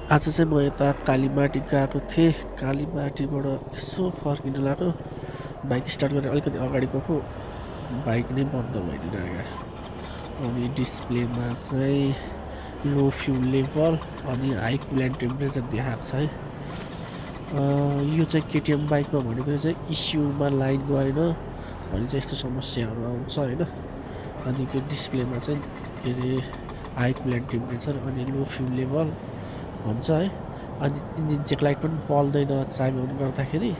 आज चाहिँ म यता कालीमाटी गएको थिएँ। कालीमाटीबाट यसो फर्किनु लाग्यो, बाइक स्टार्ट गरेर अलिकति अगाडि गएको, बाइक नै बन्द भइदिरहेको। अनि डिस्प्लेमा चाहिँ लो फ्युल लेभल अनि हाई कुलेन्ट टेम्परेचर देखाएको छ है। यो चाहिँ केटिएम बाइकमा भनेको चाहिँ इस्युमा लाइन गएन भने चाहिँ यस्तो समस्याहरू आउँछ होइन। अनि त्यो डिस्प्लेमा चाहिँ के अरे हाई कुलेन्ट टेम्परेचर अनि लो फ्युल लेभल हुन्छ है। अनि इन्जिन चेक लाइट पनि बल्दैन चाबी अन गर्दाखेरि।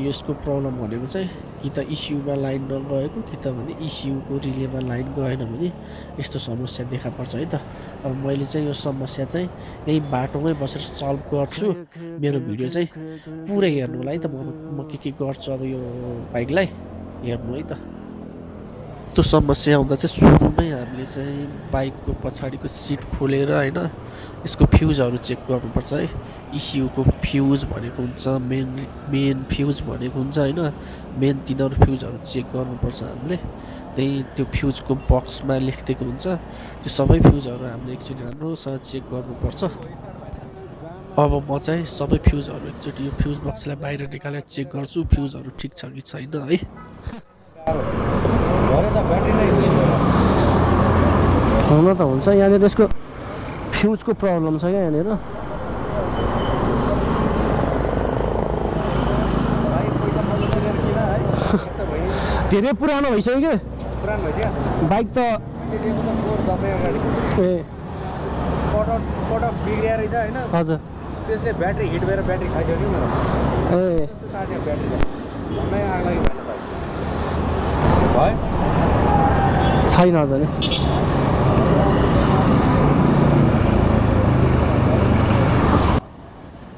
यसको प्रब्लम भनेको चाहिँ कि त इस्युमा लाइन नगएको कि त भने इस्युको रिलेमा लाइन गएन भने यस्तो समस्या देखा पर्छ है त। अब मैले चाहिँ यो समस्या चाहिँ यही बाटोमै बसेर सल्भ गर्छु। मेरो भिडियो चाहिँ पुरै हेर्नु होला है त। म के गर्छु अब यो बाइकलाई हेर्नु है त। यस्तो समस्या आउँदा चाहिँ सुरुमै हामीले चाहिँ बाइकको पछाडिको सिट खोलेर होइन यसको फ्युजहरू चेक गर्नुपर्छ है। इस्युको फ्युज भनेको हुन्छ मेन फ्युज भनेको हुन्छ होइन। मेन तिनीहरू फ्युजहरू चेक गर्नुपर्छ हामीले। त्यही त्यो फ्युजको बक्समा लेखिदिएको हुन्छ। त्यो सबै फ्युजहरू हामीले एकचोटि राम्रोसँग चेक गर्नुपर्छ। अब म चाहिँ सबै फ्युजहरू एकचोटि यो फ्युज बक्सलाई बाहिर निकालेर चेक गर्छु फ्युजहरू ठिक छ कि छैन है। हुन त हुन्छ, यहाँनिर यसको फ्युजको प्रब्लम छ क्या यहाँनिर। धेरै पुरानो भइसक्यो कि बाइक त। ए हजुर, त्यसले ब्याट्री हिट भएर ब्याट्री खाइसक्यो मेरो। ए ब्याट्री भन्नै आग लागि छैन अझ नि।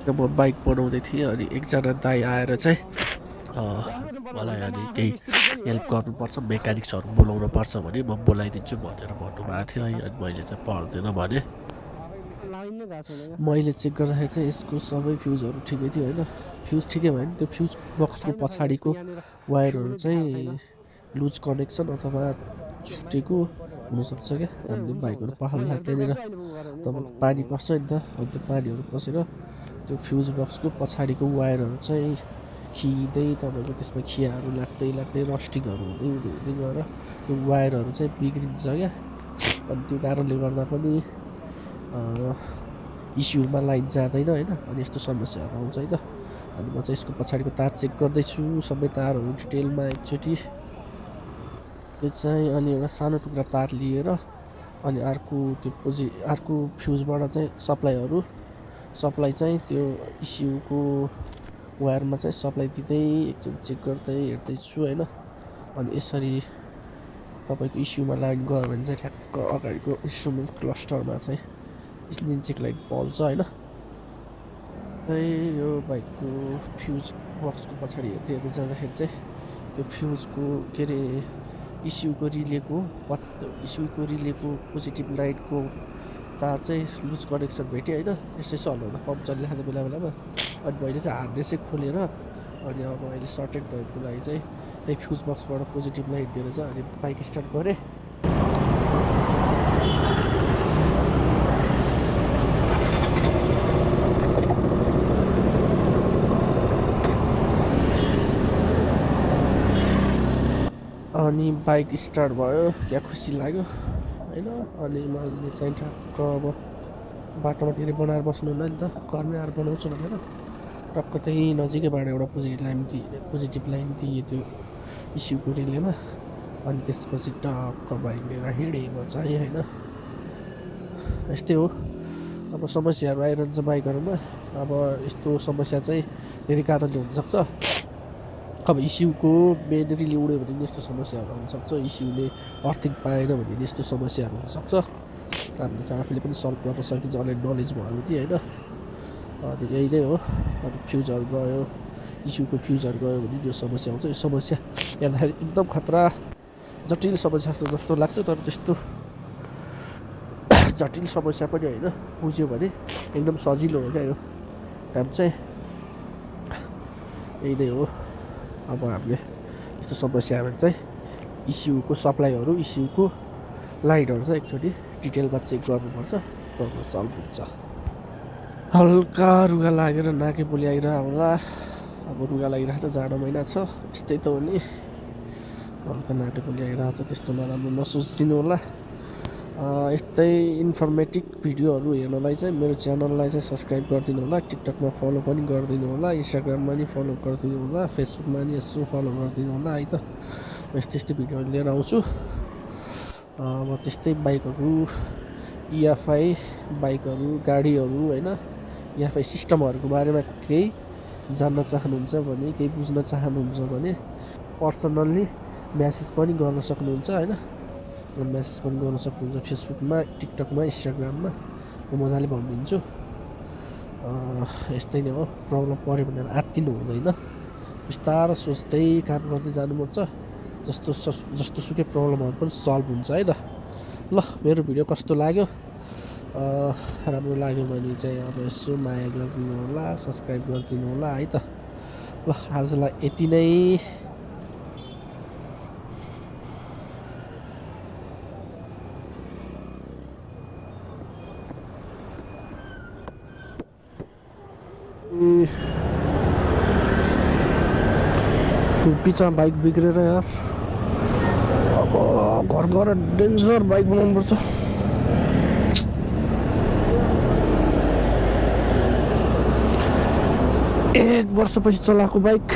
म बाइक बनाउँदै थिएँ अनि एकजना दाइ आएर चाहिँ मलाई अनि केही हेल्प गर्नुपर्छ, मेकानिक्सहरू बोलाउनु पर्छ भने म बोलाइदिन्छु भनेर भन्नुभएको थियो है। अनि मैले चाहिँ पर्दैन भने। मैले चेक गर्दाखेरि चाहिँ यसको सबै फ्युजहरू ठिकै थियो होइन। फ्युज ठिकै भयो नि, त्यो फ्युज बक्सको पछाडिको वायरहरू चाहिँ लुज कनेक्सन अथवा छुटेको हुनसक्छ क्या। हामीले बाइकहरू पखाल्दा त्यहाँनिर तपाईँको पानी पस्छ नि त। अनि त्यो पानीहरू पसेर त्यो फ्युज बक्सको पछाडिको वायरहरू चाहिँ खिँदै तपाईँको त्यसमा खियाहरू लाग्दै रस्टिङहरू हुँदै गएर त्यो वायरहरू चाहिँ बिग्रिन्छ क्या। अनि त्यो कारणले गर्दा पनि इस्युमा लाइन जाँदैन होइन। अनि यस्तो समस्याहरू आउँछ है त। अनि म चाहिँ यसको पछाडिको तार चेक गर्दैछु, सबै तारहरू डिटेलमा एकचोटि। यो चाहिँ अनि एउटा सानो टुक्रा तार लिएर अनि अर्को फ्युजबाट चाहिँ सप्लाई चाहिँ त्यो इस्युको वायरमा चाहिँ सप्लाई दिँदै एकचोटि चेक गर्दै हेर्दैछु होइन। अनि यसरी तपाईँको इस्युमा लाइन गयो भने चाहिँ ठ्याक्क अगाडिको इन्स्ट्रुमेन्ट क्लस्टरमा चाहिँ इन्जिन चेक लाइट बल्छ होइन। यो बाइकको फ्युज बक्सको पछाडि हेर्दै जाँदाखेरि चाहिँ त्यो फ्युजको के अरे इस्युको रिलेको पोजिटिभ लाइटको तार चाहिँ लुज कनेक्सन भेट्यो होइन। यसो हल्लाउँदा पम्प चलिरहेको बेला बेलामा अनि मैले चाहिँ हार्नेसै खोलेर अनि अब अहिले सर्टेड भएको लागि चाहिँ त्यही फ्युज बक्सबाट पोजिटिभ लाइट दिएर चाहिँ अनि बाइक स्टार्ट गरेँ। अनि बाइक स्टार्ट भयो, क्या खुसी लाग्यो होइन। अनि मैले चाहिँ ठ्याक्क अब बाटोमा धेरै बनाएर बस्नु हुन्न नि त, घरमै आएर बनाउँछु भनेर टक्क त्यही नजिकैबाट एउटा पोजिटिभ लाइन दिएँ त्यो इस्युको रिलेमा। अनि त्यसपछि टक्क बाइक लिएर हिँडेँ म चाहिँ होइन। यस्तै हो, अब समस्याहरू आइरहन्छ बाइकहरूमा। अब यस्तो समस्या चाहिँ धेरै कारणले हुनसक्छ। अब इस्युको मेन रिले उड्यो भने नि यस्तो समस्याहरू आउनसक्छ। इस्युले अर्थिङ पाएन भने नि यस्तो समस्याहरू हुनसक्छ। हामीले चाहिँ आफूले पनि सल्भ गर्न सकिन्छ अनलाइन नलेज भयो भने होइन। अनि यही नै हो। अनि फ्युजहरू गयो, इस्युको फ्युजहरू गयो भने यो समस्या आउँछ। यो समस्या हेर्दाखेरि एकदम खतरा जटिल समस्या जस्तो लाग्छ, तर त्यस्तो जटिल समस्या पनि होइन। बुझ्यो भने एकदम सजिलो हो क्या यो काम चाहिँ। यही नै हो। अब हामीले यस्तो समस्या आयो भने चाहिँ इस्युको सप्लाईहरू इस्युको लाइटहरू चाहिँ एकचोटि डिटेलमा चेक गर्नुपर्छ, तब सल्भ हुन्छ। हल्का रुगा लागेर नाके पोली आइरहेको होला। अब रुगा लागिरहेको छ, जाडो महिना छ, यस्तै त हो नि। हल्का नाके पोली आइरहेको छ, त्यस्तो नराम्रो नसोचिदिनु होला। यस्तै इन्फर्मेटिभ भिडियोहरू हेर्नलाई चाहिँ मेरो च्यानललाई चाहिँ सब्सक्राइब गरिदिनु होला। टिकटकमा फलो पनि गरिदिनु होला, इन्स्टाग्राममा नि फलो गरिदिनु होला, फेसबुकमा नि यसो फलो गरिदिनु होला है त। म यस्तै यस्तै भिडियोहरू लिएर आउँछु। अब त्यस्तै बाइकहरू, इएफआई बाइकहरू, गाडीहरू होइन, इएफआई सिस्टमहरूको बारेमा केही जान्न चाहनुहुन्छ भने, केही बुझ्न चाहनुहुन्छ भने पर्सनल्ली म्यासेज पनि गर्न सक्नुहुन्छ होइन। म्यासेज पनि गर्न सक्नुहुन्छ फेसबुकमा, टिकटकमा, इन्स्टाग्राममा। म मजाले भनिदिन्छु। यस्तै नै हो, प्रब्लम पऱ्यो भनेर आत्तिनु हुँदैन, बिस्तारो सोच्दै काम गर्दै जानुपर्छ। जस्तो सुकै प्रब्लमहरू पनि सल्भ हुन्छ है त। ल मेरो भिडियो कस्तो लाग्यो, राम्रो लाग्यो भने चाहिँ अब यसो माया गरिदिनु होला, सब्सक्राइब गरिदिनु होला है त। ल आजलाई यति नै। बिचमा बाइक बिग्रेर यार, अब घर गएर डेन्जर बाइक बनाउनु पर्छ। एक वर्षपछि चलाएको बाइक